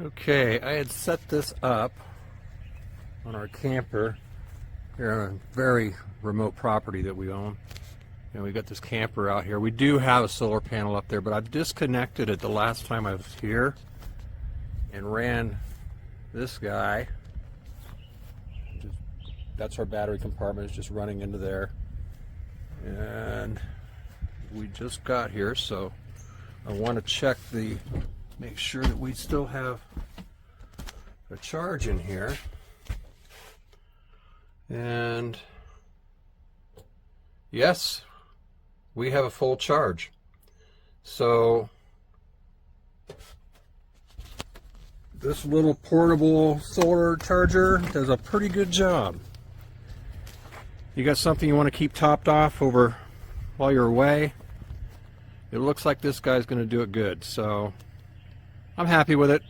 Okay, I had set this up on our camper here on a very remote property that we own. And we got this camper out here. We do have a solar panel up there, but I've disconnected it the last time I was here and ran this guy. That's our battery compartment. It's just running into there. And we just got here, so I want to check make sure that we still have a charge in here. And yes, we have a full charge. So this little portable solar charger does a pretty good job. You got something you want to keep topped off over while you're away, it looks like this guy's going to do it good. So I'm happy with it.